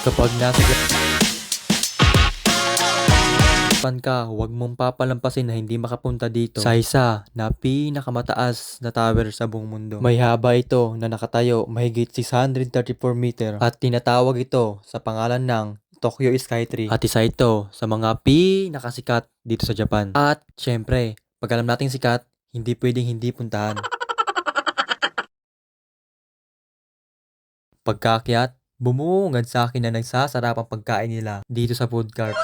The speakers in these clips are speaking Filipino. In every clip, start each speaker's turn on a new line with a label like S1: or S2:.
S1: Kapag nasa Japan ka, huwag mong papalampasin na hindi makapunta dito sa isa na pinakamataas na tower sa buong mundo. May haba ito na nakatayo mahigit 634 meter at tinatawag ito sa pangalan ng Tokyo Skytree. At isa ito sa mga pinakasikat dito sa Japan. At syempre, pag alam nating sikat, hindi pwedeng hindi puntahan. Pagkaakyat, bumungad sa akin na nagsasarap ang pagkain nila dito sa food cart.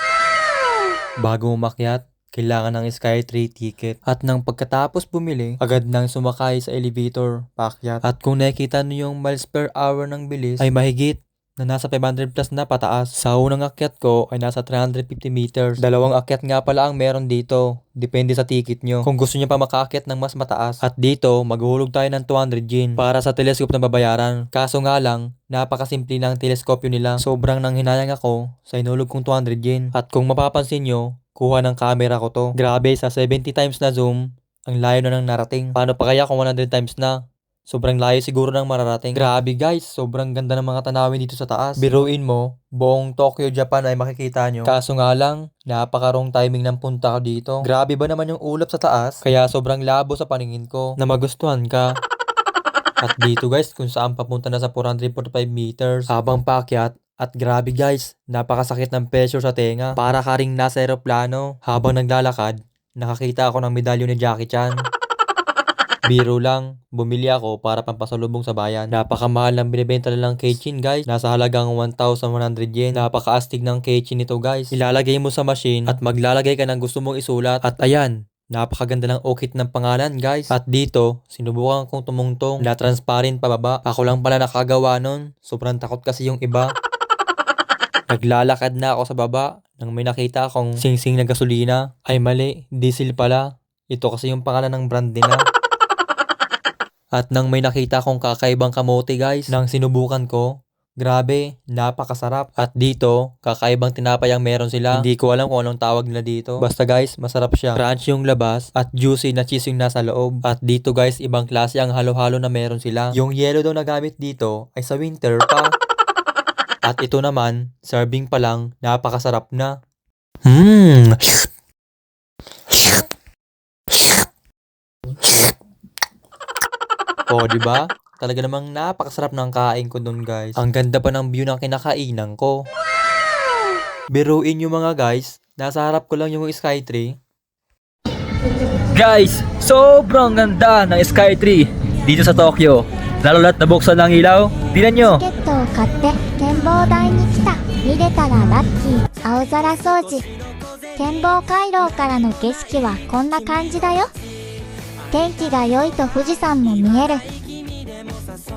S1: Bago umakyat, kailangan ng Skytree ticket. At nang pagkatapos bumili, agad nang sumakay sa elevator, paakyat. At kung nakikita nyo yung miles per hour ng bilis, ay mahigit na nasa 500 plus na pataas. Sa unang akyat ko ay nasa 350 meters. Dalawang akyat nga pala ang meron dito. Depende sa ticket nyo. Kung gusto nyo pa makaakyat ng mas mataas. At dito, maghuhulog tayo ng 200 yen para sa telescope na babayaran. Kaso nga lang, napakasimple ng teleskopyo nila. Sobrang nanghinayang ako sa inulog kong 200 yen. At kung mapapansin nyo, kuha ng camera ko to. Grabe, sa 70 times na zoom, ang layo na ng narating. Paano pa kaya kung 100 times na? Sobrang layo siguro ng mararating. Grabe guys, sobrang ganda ng mga tanawin dito sa taas. Biruin mo, buong Tokyo, Japan ay makikita nyo. Kaso nga lang, napaka-wrong timing ng punta ko dito. Grabe ba naman yung ulap sa taas? Kaya sobrang labo sa paningin ko na magustuhan ka. At dito guys, kung saan papunta na sa 445 meters habang paakyat. At grabe guys, napakasakit ng pressure sa tenga. Para ka ring nasa eroplano. Habang naglalakad, nakakita ako ng medalyo ni Jackie Chan. Biro lang, bumili ako para pampasalubong sa bayan. Napakamahal ng binibenta nilang keychain guys. Nasa halagang 1,100 yen. Napakaastig ng keychain nito guys. Ilalagay mo sa machine at maglalagay ka ng gusto mong isulat. At ayan, napakaganda ng okit ng pangalan guys. At dito, sinubukan kong tumungtong na transparent pababa. Ako lang pala nakagawa nun. Sobrang takot kasi yung iba. Naglalakad na ako sa baba nang may nakita akong singsing na gasolina. Ay mali, diesel pala. Ito kasi yung pangalan ng brand nila. At nang may nakita akong kakaibang kamote guys, nang sinubukan ko, grabe, napakasarap. At dito, kakaibang tinapay ang meron sila. Hindi ko alam kung anong tawag nila dito. Basta guys, masarap siya. Crunchy yung labas at juicy na cheese yung nasa loob. At dito guys, ibang klase ang halo-halo na meron sila. Yung yellow daw na gamit dito ay sa winter pa. At ito naman, serving pa lang, napakasarap na. Oh, di ba? Talaga namang napakasarap ng kain ko dun, guys. Ang ganda pa ng view ng kinakainan ko. Biruin nyo mga guys, nasa harap ko lang yung Skytree.
S2: Guys, sobrang ganda ng Skytree dito sa Tokyo. Lalo lahat nabuksan ng ilaw. Tingnan nyo.
S3: チケットを買って展望台に来た。見れたらラッキー。青空掃除。展望回廊からの景色はこんな感じだよ。天気が良いと富士山も見える。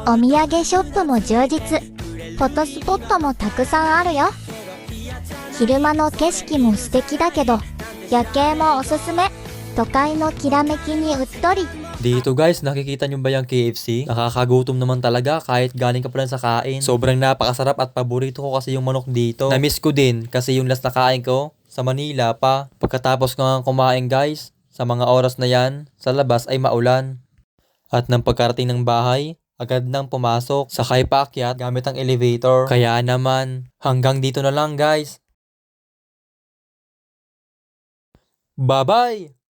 S3: お土産ショップも充実。フォトスポットもたくさんあるよ。昼間の景色も素敵だけど、夜景もおすすめ。都会のきらめきにうっとり。
S1: Dito guys, nakikita nyo ba yung KFC? Nakakagutom naman talaga kahit galing ka pa lang sa kain. Sobrang napakasarap at paborito ko kasi yung manok dito. Namiss ko din kasi yung last na kain ko sa Manila pa. Pagkatapos ko nga kumain guys, sa mga oras na yan, sa labas ay maulan. At nang pagkarating ng bahay, agad nang pumasok, sakay paakyat gamit ang elevator. Kaya naman, hanggang dito na lang guys. Bye-bye!